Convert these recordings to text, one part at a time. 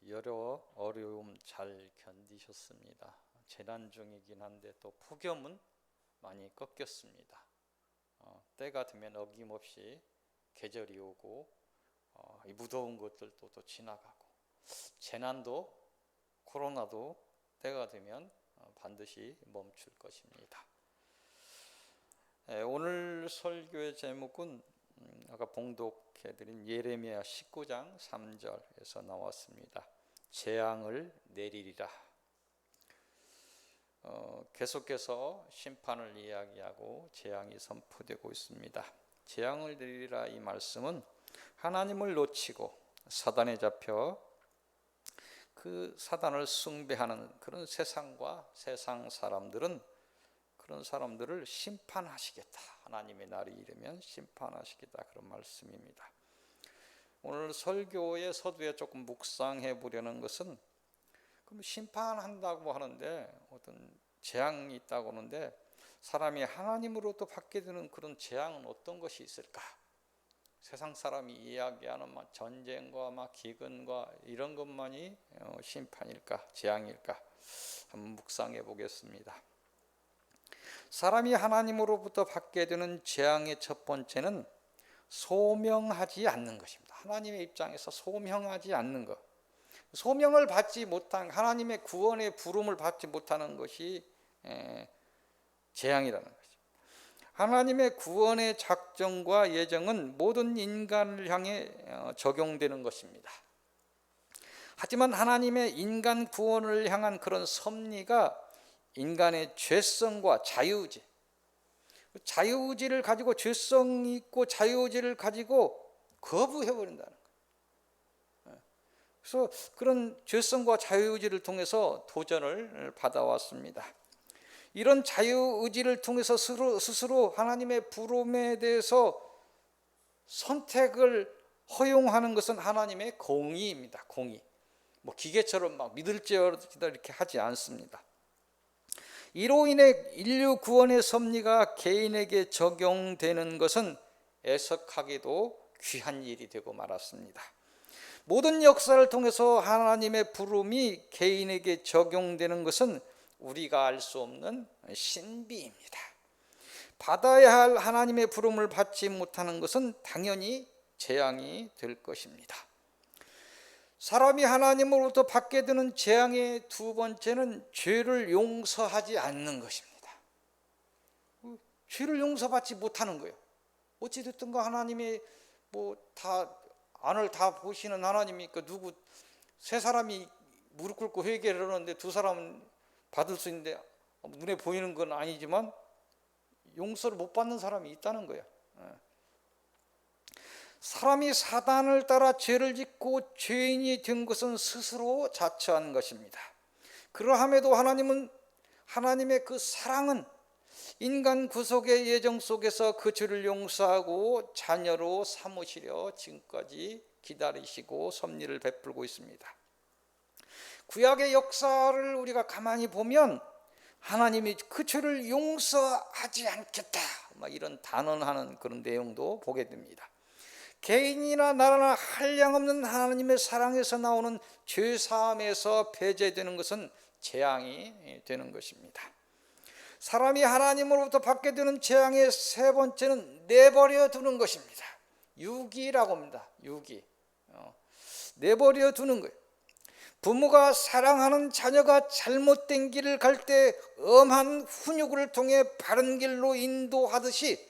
여러 어려움 잘 견디셨습니다. 재난 중이긴 한데 또 폭염은 많이 꺾였습니다. 때가 되면 어김없이 계절이 오고 이 무더운 것들도 또 지나가고 재난도 코로나도 때가 되면 반드시 멈출 것입니다. 오늘 설교의 제목은 아까 봉독해드린 예레미야 19장 3절에서 나왔습니다. 재앙을 내리리라. 계속해서 심판을 이야기하고 재앙이 선포되고 있습니다. 재앙을 내리리라 이 말씀은 하나님을 놓치고 사단에 잡혀 그 사단을 숭배하는 그런 세상과 세상 사람들은 그런 사람들을 심판하시겠다. 하나님의 날이 이르면 심판하시겠다. 그런 말씀입니다. 오늘 설교의 서두에 조금 묵상해 보려는 것은 그럼 심판한다고 하는데 어떤 재앙이 있다고 하는데 사람이 하나님으로부터 받게 되는 그런 재앙은 어떤 것이 있을까? 세상 사람이 이야기하는 전쟁과 기근과 이런 것만이 심판일까? 재앙일까? 한번 묵상해 보겠습니다. 사람이 하나님으로부터 받게 되는 재앙의 첫 번째는 소명하지 않는 것입니다. 하나님의 입장에서 소명하지 않는 것. 소명을 받지 못한 하나님의 구원의 부름을 받지 못하는 것이 재앙이라는 것입니다. 하나님의 구원의 작정과 예정은 모든 인간을 향해 적용되는 것입니다. 하지만 하나님의 인간 구원을 향한 그런 섭리가 인간의 죄성과 자유의지, 자유의지를 가지고 죄성이 있고 자유의지를 가지고 거부해버린다는 거예요. 그래서 그런 죄성과 자유의지를 통해서 도전을 받아왔습니다. 이런 자유의지를 통해서 스스로 하나님의 부름에 대해서 선택을 허용하는 것은 하나님의 공의입니다. 공의. 기계처럼 막 믿을지어다 이렇게 하지 않습니다. 이로 인해 인류 구원의 섭리가 개인에게 적용되는 것은 애석하게도 귀한 일이 되고 말았습니다. 모든 역사를 통해서 하나님의 부름이 개인에게 적용되는 것은 우리가 알 수 없는 신비입니다. 받아야 할 하나님의 부름을 받지 못하는 것은 당연히 재앙이 될 것입니다. 사람이 하나님으로부터 받게 되는 재앙의 두 번째는 죄를 용서하지 않는 것입니다. 죄를 용서받지 못하는 거예요. 어찌됐든가 하나님이 다 안을 다 보시는 하나님이니까 세 사람이 무릎 꿇고 회개를 하는데 두 사람은 받을 수 있는데 눈에 보이는 건 아니지만 용서를 못 받는 사람이 있다는 거예요. 사람이 사단을 따라 죄를 짓고 죄인이 된 것은 스스로 자처한 것입니다. 그러함에도 하나님은 하나님의 그 사랑은 인간 구속의 예정 속에서 그 죄를 용서하고 자녀로 삼으시려 지금까지 기다리시고 섭리를 베풀고 있습니다. 구약의 역사를 우리가 가만히 보면 하나님이 그 죄를 용서하지 않겠다 이런 단언하는 그런 내용도 보게 됩니다. 개인이나 나라나 한량없는 하나님의 사랑에서 나오는 죄사함에서 배제되는 것은 재앙이 되는 것입니다. 사람이 하나님으로부터 받게 되는 재앙의 세 번째는 내버려 두는 것입니다. 유기라고 합니다. 유기. 내버려 두는 거예요. 부모가 사랑하는 자녀가 잘못된 길을 갈 때 엄한 훈육을 통해 바른 길로 인도하듯이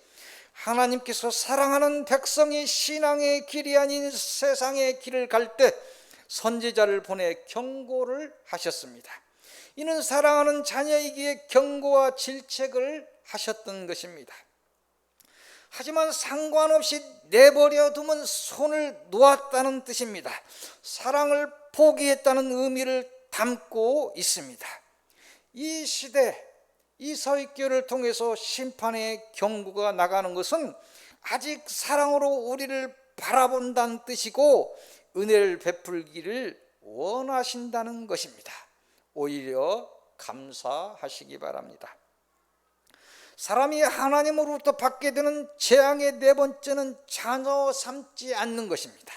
하나님께서 사랑하는 백성이 신앙의 길이 아닌 세상의 길을 갈 때 선지자를 보내 경고를 하셨습니다. 이는 사랑하는 자녀이기에 경고와 질책을 하셨던 것입니다. 하지만 상관없이 내버려 두면 손을 놓았다는 뜻입니다. 사랑을 포기했다는 의미를 담고 있습니다. 이 시대 이 서익교를 통해서 심판의 경고가 나가는 것은 아직 사랑으로 우리를 바라본다는 뜻이고 은혜를 베풀기를 원하신다는 것입니다. 오히려 감사하시기 바랍니다. 사람이 하나님으로부터 받게 되는 재앙의 네 번째는 자녀 삼지 않는 것입니다.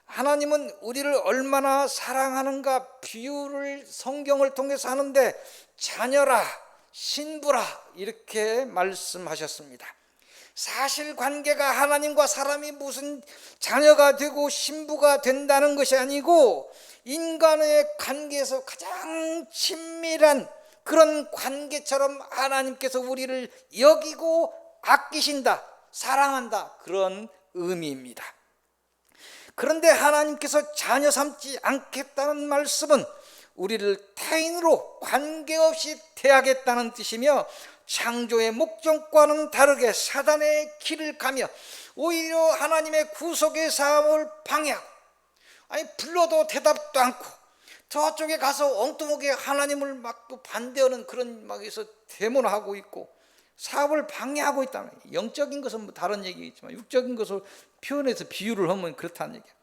하나님은 우리를 얼마나 사랑하는가 비유를 성경을 통해서 하는데 자녀라, 신부라 이렇게 말씀하셨습니다. 사실관계가 하나님과 사람이 무슨 자녀가 되고 신부가 된다는 것이 아니고 인간의 관계에서 가장 친밀한 그런 관계처럼 하나님께서 우리를 여기고 아끼신다, 사랑한다, 그런 의미입니다. 그런데 하나님께서 자녀 삼지 않겠다는 말씀은 우리를 타인으로 관계없이 대하겠다는 뜻이며 창조의 목적과는 다르게 사단의 길을 가며 오히려 하나님의 구속의 사업을 방해하고, 불러도 대답도 않고 저쪽에 가서 엉뚱하게 하나님을 막 반대하는 그런 막에서 대모하고 있고 사업을 방해하고 있다는, 영적인 것은 뭐 다른 얘기겠지만 육적인 것을 표현해서 비유를 하면 그렇다는 얘기야.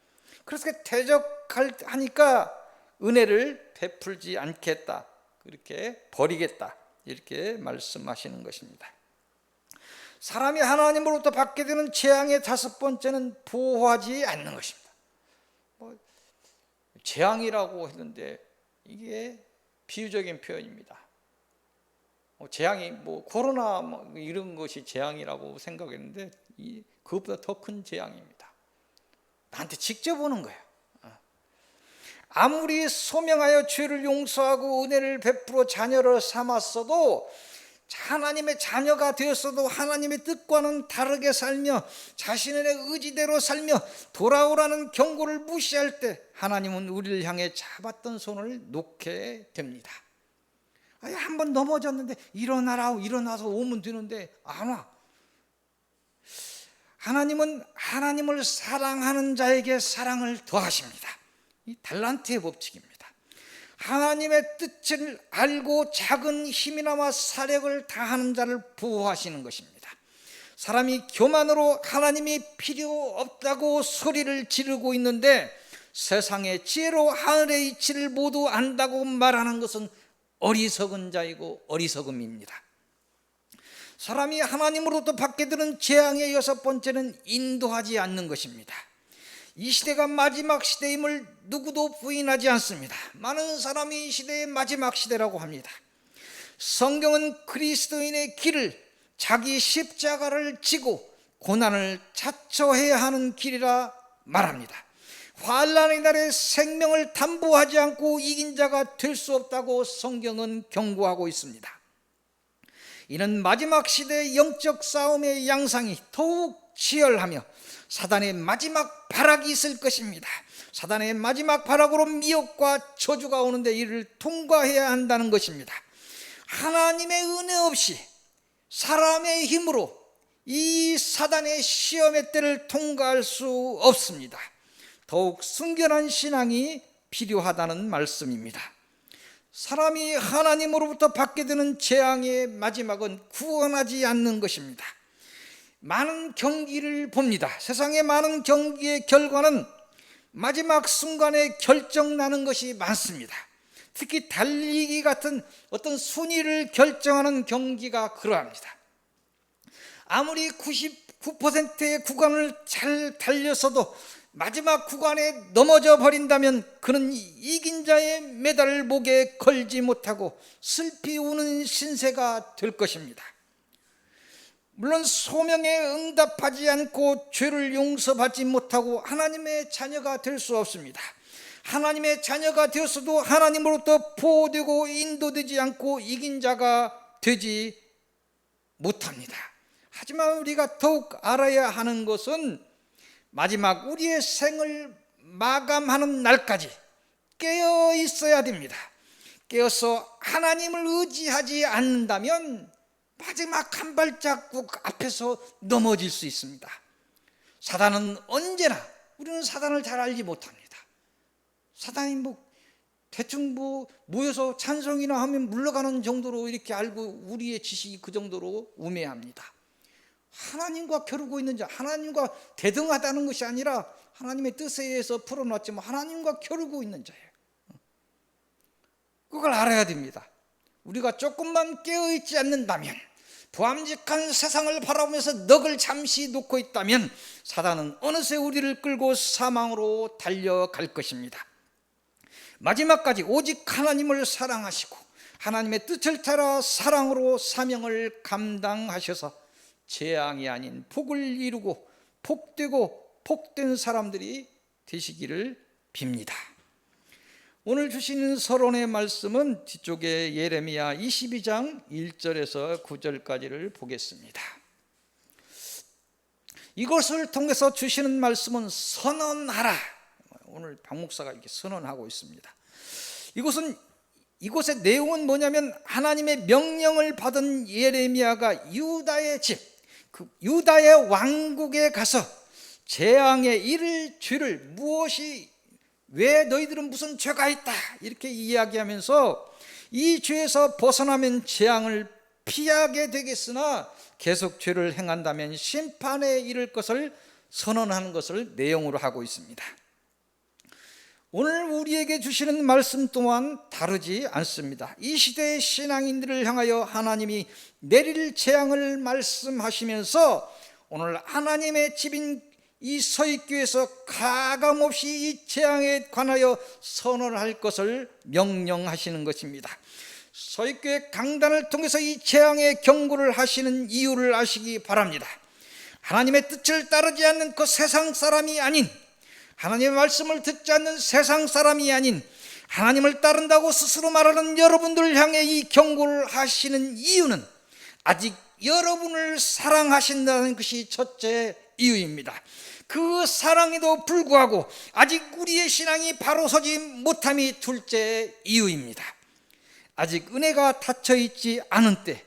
그래서 대적하니까 은혜를 베풀지 않겠다, 그렇게 버리겠다, 이렇게 말씀하시는 것입니다. 사람이 하나님으로부터 받게 되는 재앙의 다섯 번째는 보호하지 않는 것입니다. 재앙이라고 했는데 이게 비유적인 표현입니다. 재앙이 코로나 이런 것이 재앙이라고 생각했는데 그것보다 더 큰 재앙입니다. 나한테 직접 오는 거예요. 아무리 소명하여 죄를 용서하고 은혜를 베풀어 자녀를 삼았어도, 하나님의 자녀가 되었어도 하나님의 뜻과는 다르게 살며 자신의 의지대로 살며 돌아오라는 경고를 무시할 때 하나님은 우리를 향해 잡았던 손을 놓게 됩니다. 한번 넘어졌는데 일어나서 오면 되는데 안 와. 하나님은 하나님을 사랑하는 자에게 사랑을 더하십니다. 이 달란트의 법칙입니다. 하나님의 뜻을 알고 작은 힘이나마 사력을 다하는 자를 보호하시는 것입니다. 사람이 교만으로 하나님이 필요 없다고 소리를 지르고 있는데 세상의 지혜로 하늘의 이치를 모두 안다고 말하는 것은 어리석은 자이고 어리석음입니다. 사람이 하나님으로부터 받게 되는 재앙의 여섯 번째는 인도하지 않는 것입니다. 이 시대가 마지막 시대임을 누구도 부인하지 않습니다. 많은 사람이 이 시대의 마지막 시대라고 합니다. 성경은 그리스도인의 길을 자기 십자가를 지고 고난을 자처해야 하는 길이라 말합니다. 환난의 날에 생명을 담보하지 않고 이긴 자가 될 수 없다고 성경은 경고하고 있습니다. 이는 마지막 시대의 영적 싸움의 양상이 더욱 치열하며 사단의 마지막 발악이 있을 것입니다. 사단의 마지막 발악으로 미혹과 저주가 오는데 이를 통과해야 한다는 것입니다. 하나님의 은혜 없이 사람의 힘으로 이 사단의 시험의 때를 통과할 수 없습니다. 더욱 순결한 신앙이 필요하다는 말씀입니다. 사람이 하나님으로부터 받게 되는 재앙의 마지막은 구원하지 않는 것입니다. 많은 경기를 봅니다. 세상의 많은 경기의 결과는 마지막 순간에 결정나는 것이 많습니다. 특히 달리기 같은 어떤 순위를 결정하는 경기가 그러합니다. 아무리 99%의 구간을 잘 달렸어도 마지막 구간에 넘어져 버린다면 그는 이긴 자의 메달을 목에 걸지 못하고 슬피 우는 신세가 될 것입니다. 물론 소명에 응답하지 않고 죄를 용서받지 못하고 하나님의 자녀가 될 수 없습니다. 하나님의 자녀가 되었어도 하나님으로부터 보호되고 인도되지 않고 이긴 자가 되지 못합니다. 하지만 우리가 더욱 알아야 하는 것은 마지막 우리의 생을 마감하는 날까지 깨어 있어야 됩니다. 깨어서 하나님을 의지하지 않는다면 마지막 한 발자국 앞에서 넘어질 수 있습니다. 사단은 언제나, 우리는 사단을 잘 알지 못합니다. 사단이 대충 모여서 찬송이나 하면 물러가는 정도로 이렇게 알고 우리의 지식이 그 정도로 우매합니다. 하나님과 겨루고 있는 자, 하나님과 대등하다는 것이 아니라 하나님의 뜻에 의해서 풀어놨지만 하나님과 겨루고 있는 자예요. 그걸 알아야 됩니다. 우리가 조금만 깨어있지 않는다면 부함직한 세상을 바라보면서 넋을 잠시 놓고 있다면 사단은 어느새 우리를 끌고 사망으로 달려갈 것입니다. 마지막까지 오직 하나님을 사랑하시고 하나님의 뜻을 따라 사랑으로 사명을 감당하셔서 재앙이 아닌 복을 이루고 복되고 복된 사람들이 되시기를 빕니다. 오늘 주시는 서론의 말씀은 뒤쪽에 예레미야 22장 1절에서 9절까지를 보겠습니다. 이것을 통해서 주시는 말씀은 선언하라. 오늘 박 목사가 이렇게 선언하고 있습니다. 이곳의 내용은 뭐냐면 하나님의 명령을 받은 예레미야가 유다의 집, 그 유다의 왕국에 가서 재앙에 이를 죄를 무엇이 왜 너희들은 무슨 죄가 있다 이렇게 이야기하면서 이 죄에서 벗어나면 재앙을 피하게 되겠으나 계속 죄를 행한다면 심판에 이를 것을 선언하는 것을 내용으로 하고 있습니다. 오늘 우리에게 주시는 말씀 또한 다르지 않습니다. 이 시대의 신앙인들을 향하여 하나님이 내릴 재앙을 말씀하시면서 오늘 하나님의 집인 이 서익교에서 가감없이 이 재앙에 관하여 선언을 할 것을 명령하시는 것입니다. 서익교의 강단을 통해서 이 재앙의 경고를 하시는 이유를 아시기 바랍니다. 하나님의 뜻을 따르지 않는 그 세상 사람이 아닌, 하나님의 말씀을 듣지 않는 세상 사람이 아닌 하나님을 따른다고 스스로 말하는 여러분들을 향해 이 경고를 하시는 이유는 아직 여러분을 사랑하신다는 것이 첫째 이유입니다. 그 사랑에도 불구하고 아직 우리의 신앙이 바로 서지 못함이 둘째 이유입니다. 아직 은혜가 닫혀 있지 않은 때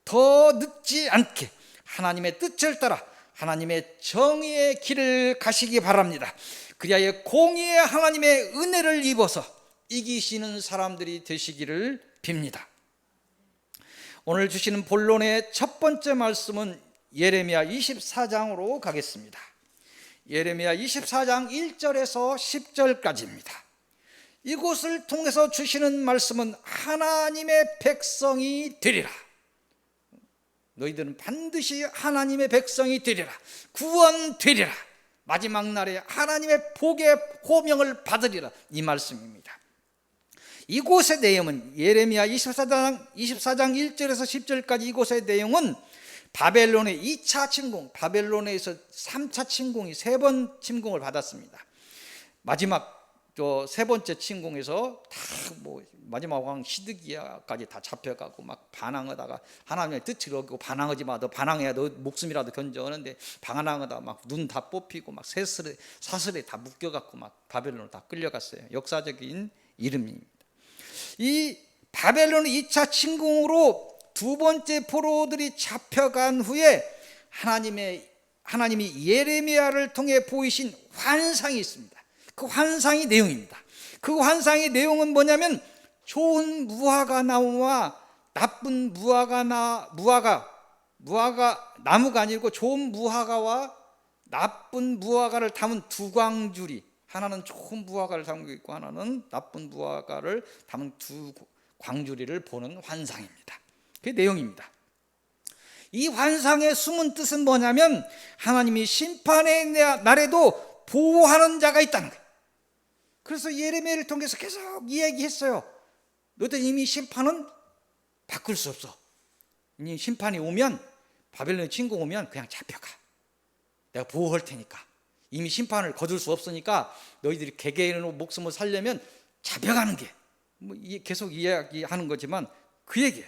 더 늦지 않게 하나님의 뜻을 따라 하나님의 정의의 길을 가시기 바랍니다. 그리하여 공의의 하나님의 은혜를 입어서 이기시는 사람들이 되시기를 빕니다. 오늘 주시는 본론의 첫 번째 말씀은 예레미야 24장으로 가겠습니다. 예레미야 24장 1절에서 10절까지입니다. 이곳을 통해서 주시는 말씀은 하나님의 백성이 되리라. 너희들은 반드시 하나님의 백성이 되리라. 구원되리라. 마지막 날에 하나님의 복의 호명을 받으리라. 이 말씀입니다. 이곳의 내용은 예레미야 24장 1절에서 10절까지 이곳의 내용은 바벨론의 2차 침공, 바벨론에서 3차 침공이 3번 침공을 받았습니다. 마지막 세 번째 침공에서 다 마지막 왕 시드기야까지 다 잡혀가고 막 반항하다가 하나님의 뜻을 어기고 반항하지 마, 너 반항해야 너 목숨이라도 견뎌하는데 반항하다 막 눈 다 뽑히고 막 사슬에 다 묶여갖고 막 바벨론으로 다 끌려갔어요. 역사적인 이름입니다. 이 바벨론의 2차 침공으로 두 번째 포로들이 잡혀간 후에 하나님이 예레미야를 통해 보이신 환상이 있습니다. 그 환상의 내용입니다. 그 환상의 내용은 뭐냐면 좋은 무화과 나무와 나쁜 무화과 나무가 아니고 좋은 무화과와 나쁜 무화과를 담은 두 광줄이, 하나는 좋은 무화과를 담고 있고 하나는 나쁜 무화과를 담은 두 광주리를 보는 환상입니다. 그게 내용입니다. 이 환상의 숨은 뜻은 뭐냐면 하나님이 심판의 날에도 보호하는 자가 있다는 거예요. 그래서 예레미야를 통해서 계속 이야기했어요. 너희들 이미 심판은 바꿀 수 없어. 이미 심판이 오면, 바벨론 침공 오면 그냥 잡혀가. 내가 보호할 테니까. 이미 심판을 거둘 수 없으니까 너희들이 개개인의 목숨을 살려면 잡혀가는 게 계속 이야기하는 거지만 그 얘기예요.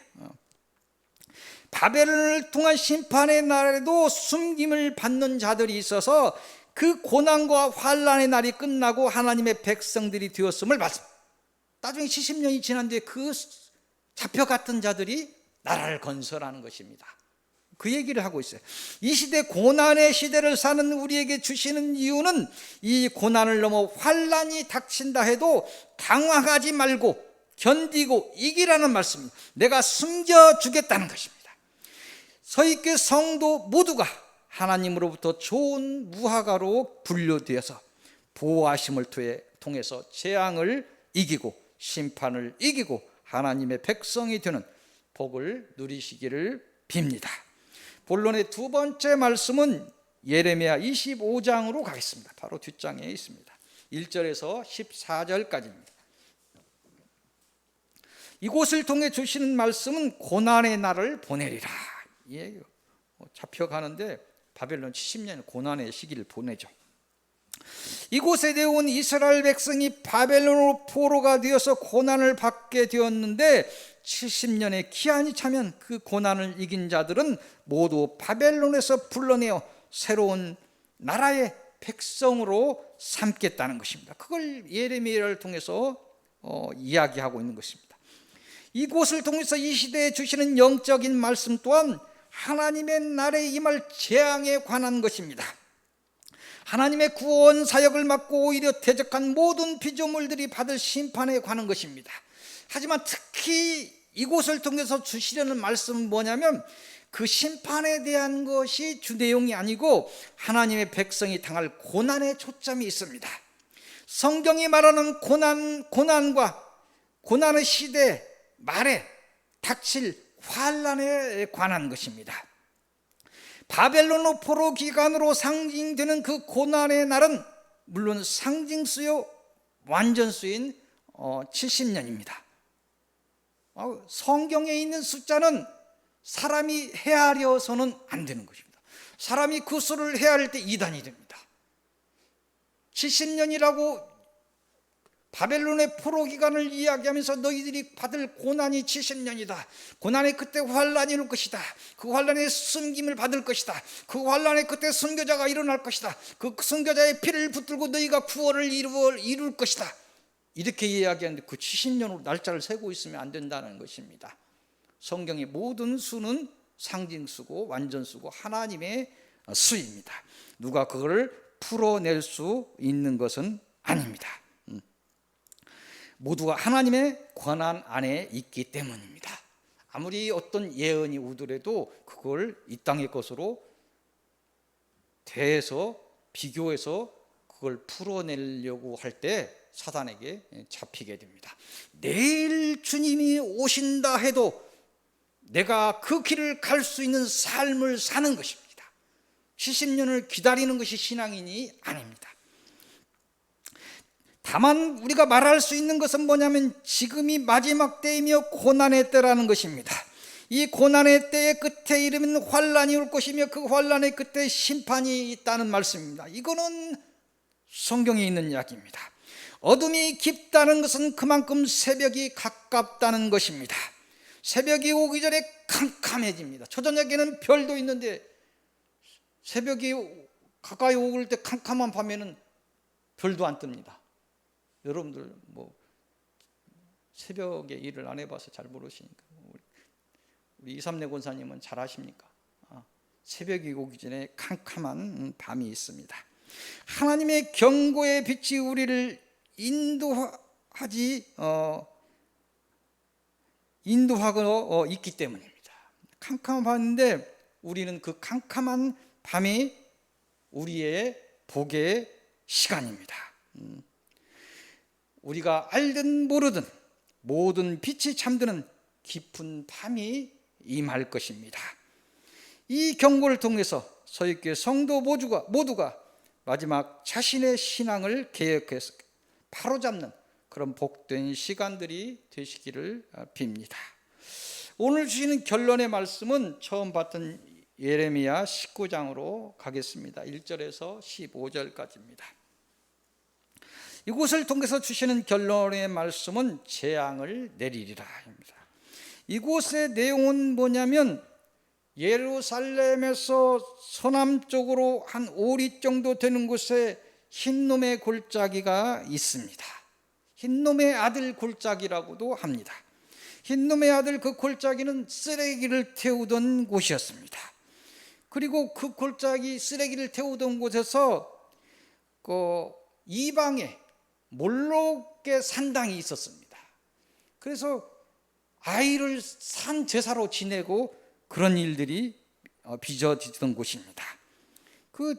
바벨론을 통한 심판의 날에도 숨김을 받는 자들이 있어서 그 고난과 환난의 날이 끝나고 하나님의 백성들이 되었음을 말씀. 나중에 70년이 지난 뒤에 그 잡혀갔던 자들이 나라를 건설하는 것입니다. 그 얘기를 하고 있어요. 이 시대, 고난의 시대를 사는 우리에게 주시는 이유는 이 고난을 넘어 환난이 닥친다 해도 당황하지 말고 견디고 이기라는 말씀입니다. 내가 숨겨주겠다는 것입니다. 서익교 성도 모두가 하나님으로부터 좋은 무화과로 분류되어서 보호하심을 통해서 재앙을 이기고 심판을 이기고 하나님의 백성이 되는 복을 누리시기를 빕니다. 본론의 두 번째 말씀은 예레미야 25장으로 가겠습니다. 바로 뒷장에 있습니다. 1절에서 14절까지입니다. 이곳을 통해 주시는 말씀은 고난의 날을 보내리라. 예, 잡혀가는데 바벨론 70년 고난의 시기를 보내죠. 이곳에 내온 이스라엘 백성이 바벨론으로 포로가 되어서 고난을 받게 되었는데 70년의 기한이 차면 그 고난을 이긴 자들은 모두 바벨론에서 불러내어 새로운 나라의 백성으로 삼겠다는 것입니다. 그걸 예레미야를 통해서 이야기하고 있는 것입니다. 이곳을 통해서 이 시대에 주시는 영적인 말씀 또한 하나님의 날에 임할 재앙에 관한 것입니다. 하나님의 구원 사역을 맡고 오히려 대적한 모든 피조물들이 받을 심판에 관한 것입니다. 하지만 특히 이곳을 통해서 주시려는 말씀은 뭐냐면 그 심판에 대한 것이 주 내용이 아니고 하나님의 백성이 당할 고난에 초점이 있습니다. 성경이 말하는 고난과 고난의 시대 말에 닥칠 환난에 관한 것입니다. 바벨론 포로 기간으로 상징되는 그 고난의 날은 물론 상징수요 완전수인 70년입니다. 성경에 있는 숫자는 사람이 헤아려서는 안 되는 것입니다. 사람이 그 수를 헤아릴 때 이단이 됩니다. 70년이라고 바벨론의 포로 기간을 이야기하면서 너희들이 받을 고난이 70년이다. 고난의 그때 환난이 올 것이다. 그 환난의 숨김을 받을 것이다. 그 환난의 그때 선교자가 일어날 것이다. 그 선교자의 피를 붙들고 너희가 구원을 이룰 것이다. 이렇게 이야기하는데 그 70년으로 날짜를 세고 있으면 안 된다는 것입니다. 성경의 모든 수는 상징수고 완전수고 하나님의 수입니다. 누가 그걸 풀어낼 수 있는 것은 아닙니다. 모두가 하나님의 권한 안에 있기 때문입니다. 아무리 어떤 예언이 오더라도 그걸 이 땅의 것으로 대해서 비교해서 그걸 풀어내려고 할 때 사단에게 잡히게 됩니다. 내일 주님이 오신다 해도 내가 그 길을 갈 수 있는 삶을 사는 것입니다. 70년을 기다리는 것이 신앙인이 아닙니다. 다만 우리가 말할 수 있는 것은 뭐냐면 지금이 마지막 때이며 고난의 때라는 것입니다. 이 고난의 때의 끝에 이르면 환난이 올 것이며 그 환난의 끝에 심판이 있다는 말씀입니다. 이거는 성경에 있는 이야기입니다. 어둠이 깊다는 것은 그만큼 새벽이 가깝다는 것입니다. 새벽이 오기 전에 캄캄해집니다. 초저녁에는 별도 있는데 새벽이 가까이 오길 때 캄캄한 밤에는 별도 안 뜹니다. 여러분들 뭐 새벽에 일을 안 해봐서 잘 모르시니까 우리 이삼래 권사님은 잘 아십니까? 새벽이 오기 전에 캄캄한 밤이 있습니다. 하나님의 경고의 빛이 우리를 인도하고 있기 때문입니다. 캄캄한 밤인데 우리는 그 캄캄한 밤이 우리의 복의 시간입니다. 우리가 알든 모르든 모든 빛이 잠드는 깊은 밤이 임할 것입니다. 이 경고를 통해서 서귀교회 성도 모두가 마지막 자신의 신앙을 개혁해서 바로잡는 그런 복된 시간들이 되시기를 빕니다. 오늘 주시는 결론의 말씀은 처음 봤던 예레미야 19장으로 가겠습니다. 1절에서 15절까지입니다. 이곳을 통해서 주시는 결론의 말씀은 재앙을 내리리라입니다. 이곳의 내용은 뭐냐면 예루살렘에서 서남쪽으로 한 5리 정도 되는 곳에 흰놈의 골짜기가 있습니다. 흰놈의 아들 골짜기라고도 합니다. 흰놈의 아들 그 골짜기는 쓰레기를 태우던 곳이었습니다. 그리고 그 골짜기 쓰레기를 태우던 곳에서 그 이방에 몰록의 산당이 있었습니다. 그래서 아이를 산 제사로 지내고 그런 일들이 빚어지던 곳입니다. 그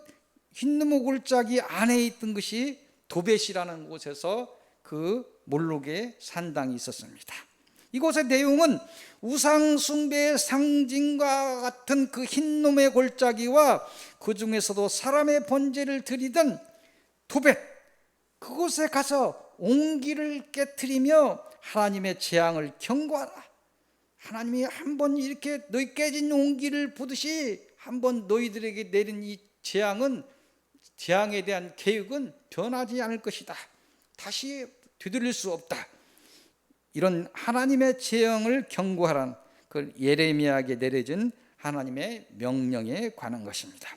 흰누무 골짜기 안에 있던 것이 도벳이라는 곳에서 그 몰록의 산당이 있었습니다. 이곳의 내용은 우상숭배의 상징과 같은 그 흰놈의 골짜기와 그 중에서도 사람의 번제를 드리던 도벳, 그곳에 가서 옹기를 깨트리며 하나님의 재앙을 경고하라. 하나님이 한번 이렇게 너희 깨진 옹기를 보듯이 한번 너희들에게 내린 이 재앙에 대한 계획은 변하지 않을 것이다. 다시 되돌릴 수 없다. 이런 하나님의 재앙을 경고하라는 그 예레미야에게 내려진 하나님의 명령에 관한 것입니다.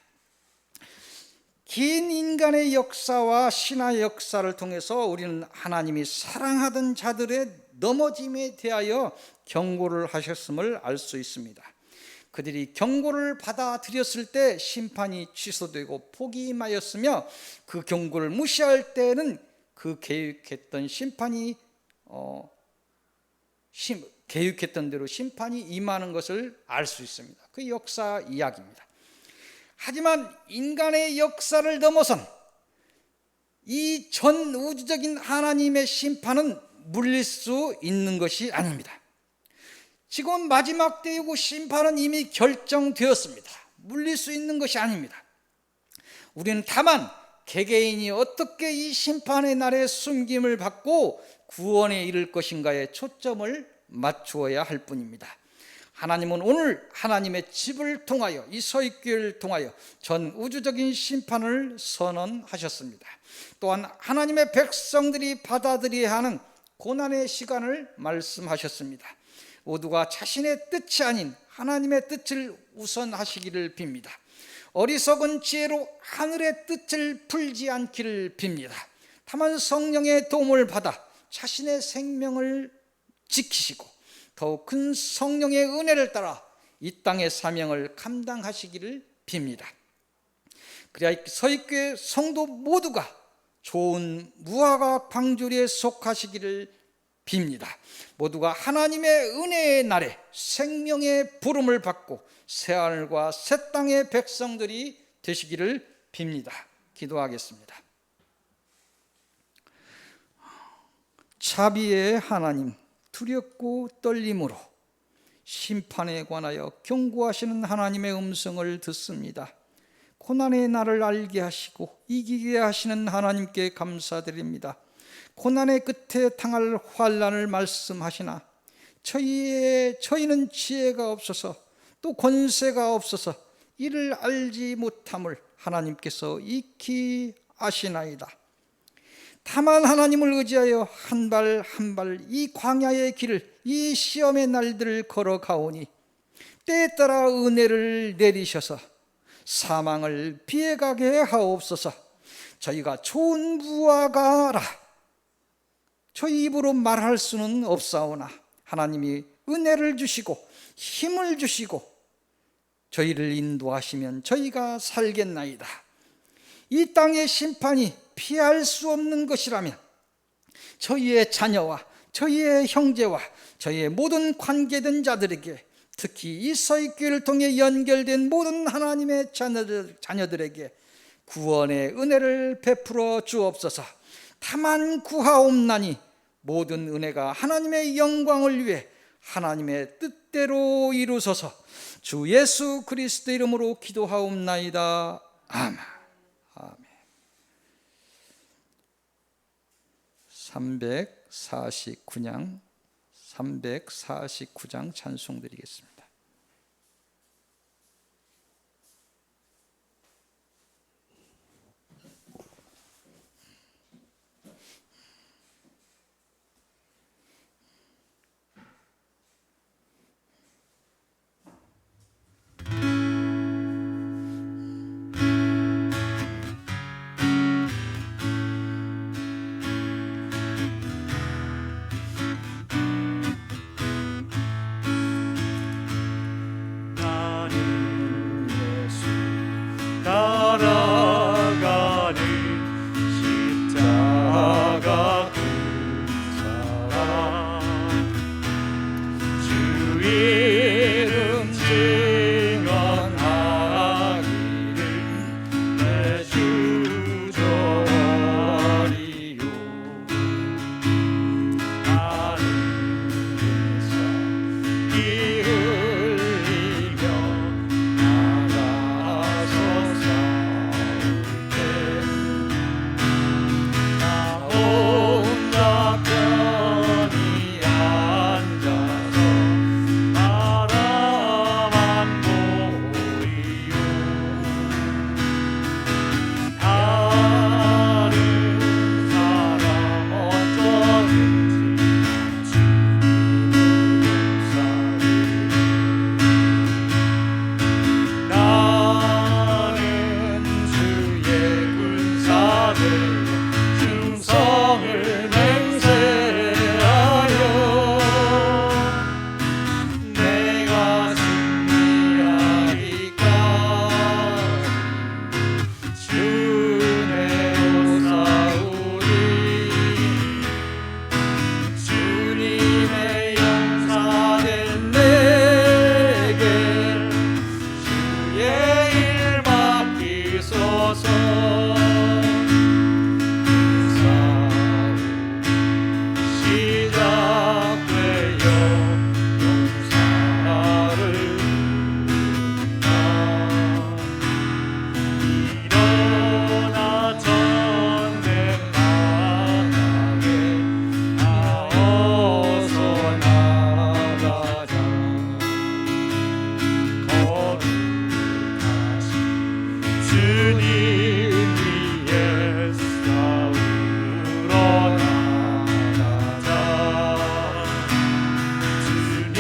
긴 인간의 역사와 신화의 역사를 통해서 우리는 하나님이 사랑하던 자들의 넘어짐에 대하여 경고를 하셨음을 알 수 있습니다. 그들이 경고를 받아들였을 때 심판이 취소되고 폭이 임하였으며, 그 경고를 무시할 때는 그 계획했던 계획했던 대로 심판이 임하는 것을 알 수 있습니다. 그 역사 이야기입니다. 하지만 인간의 역사를 넘어선 이 전 우주적인 하나님의 심판은 물릴 수 있는 것이 아닙니다. 지금 마지막 때이고 심판은 이미 결정되었습니다. 물릴 수 있는 것이 아닙니다. 우리는 다만 개개인이 어떻게 이 심판의 날에 숨김을 받고 구원에 이를 것인가에 초점을 맞추어야 할 뿐입니다. 하나님은 오늘 하나님의 집을 통하여, 이 서윗교회를 통하여 전 우주적인 심판을 선언하셨습니다. 또한 하나님의 백성들이 받아들여야 하는 고난의 시간을 말씀하셨습니다. 모두가 자신의 뜻이 아닌 하나님의 뜻을 우선하시기를 빕니다. 어리석은 지혜로 하늘의 뜻을 풀지 않기를 빕니다. 다만 성령의 도움을 받아 자신의 생명을 지키시고 더욱 큰 성령의 은혜를 따라 이 땅의 사명을 감당하시기를 빕니다. 그래야 서윗교회 성도 모두가 좋은 무화과 광주리에 속하시기를 빕니다. 모두가 하나님의 은혜의 날에 생명의 부름을 받고 새하늘과 새 땅의 백성들이 되시기를 빕니다. 기도하겠습니다. 자비의 하나님, 두렵고 떨림으로 심판에 관하여 경고하시는 하나님의 음성을 듣습니다. 고난의 날을 알게 하시고 이기게 하시는 하나님께 감사드립니다. 고난의 끝에 당할 환난을 말씀하시나 저희는 지혜가 없어서 또 권세가 없어서 이를 알지 못함을 하나님께서 익히 아시나이다. 다만 하나님을 의지하여 한 발 한 발 이 광야의 길을, 이 시험의 날들을 걸어가오니 때에 따라 은혜를 내리셔서 사망을 피해가게 하옵소서. 저희가 좋은 무화과라 저희 입으로 말할 수는 없사오나 하나님이 은혜를 주시고 힘을 주시고 저희를 인도하시면 저희가 살겠나이다. 이 땅의 심판이 피할 수 없는 것이라면 저희의 자녀와 저희의 형제와 저희의 모든 관계된 자들에게, 특히 이 서윗교회를 통해 연결된 모든 하나님의 자녀들에게 구원의 은혜를 베풀어 주옵소서. 다만 구하옵나니 모든 은혜가 하나님의 영광을 위해 하나님의 뜻대로 이루소서. 주 예수 그리스도 이름으로 기도하옵나이다. 아멘. 349장 찬송 드리겠습니다.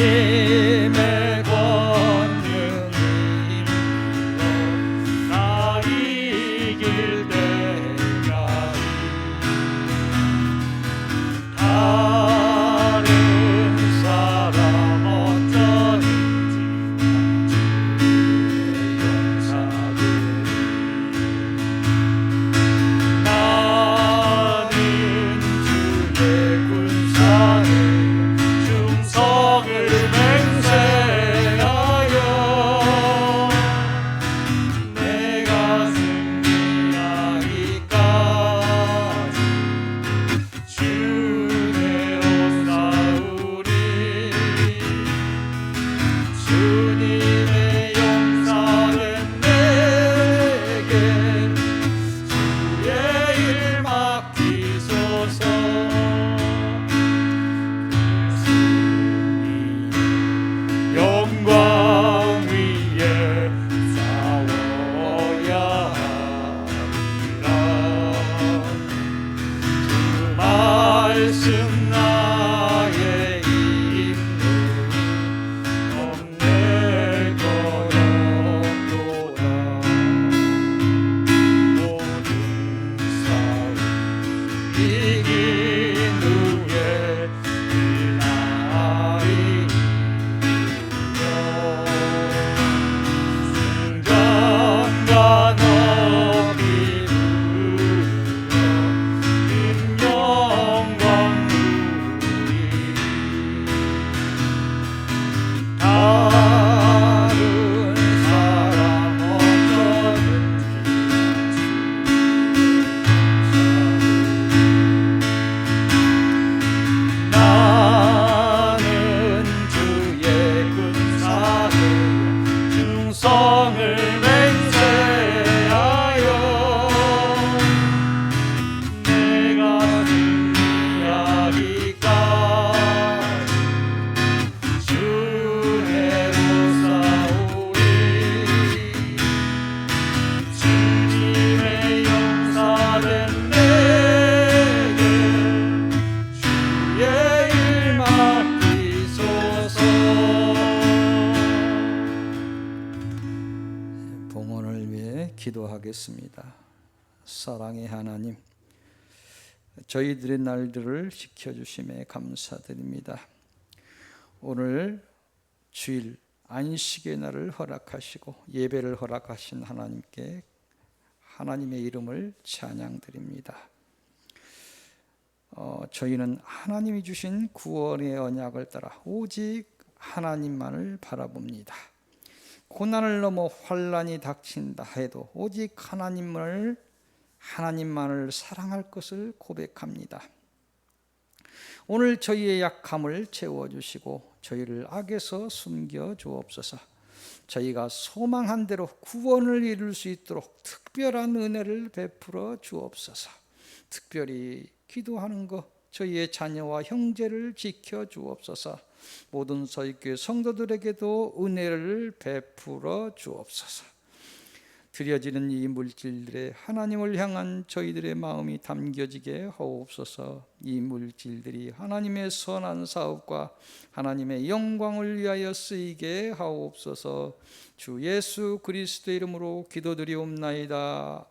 힘의 권능이 나 이길 때까지 다른 사람 어쩌든지 나는 주의 군사에 충성을 맹세하여 내가 승리하기까지 주대로 싸우리. 주님의 용사된 내게 주의 일 맡기소서. 영광 위에 싸워야 하리라. 주 말씀 나의 인내이 넘내도록 모든 싸움 이긴 후에 승전과 높이 부르며 영광 누리. 다른 사람 어쩌든지 나는 주의 군사에 충성을 맹세하여 내가 승리하기까지 주대로 싸우리. 주님의 용사된 내게 주의 일 맡기소서. 봉헌을 위해 기도하겠습니다. 사랑의 하나님, 저희들의 날들을 지켜주심에 감사드립니다. 오늘 주일 안식의 날을 허락하시고 예배를 허락하신 하나님께 하나님의 이름을 찬양드립니다. 저희는 하나님이 주신 구원의 언약을 따라 오직 하나님만을 바라봅니다. 고난을 넘어 환난이 닥친다 해도 오직 하나님만을 사랑할 것을 고백합니다. 오늘 저희의 약함을 채워주시고 저희를 악에서 숨겨 주옵소서. 저희가 소망한 대로 구원을 이룰 수 있도록 특별한 은혜를 베풀어 주옵소서. 특별히 기도하는 것, 저희의 자녀와 형제를 지켜 주옵소서. 모든 서익교회 성도들에게도 은혜를 베풀어 주옵소서. 드려지는 이 물질들에 하나님을 향한 저희들의 마음이 담겨지게 하옵소서. 이 물질들이 하나님의 선한 사업과 하나님의 영광을 위하여 쓰이게 하옵소서. 주 예수 그리스도의 이름으로 기도드리옵나이다.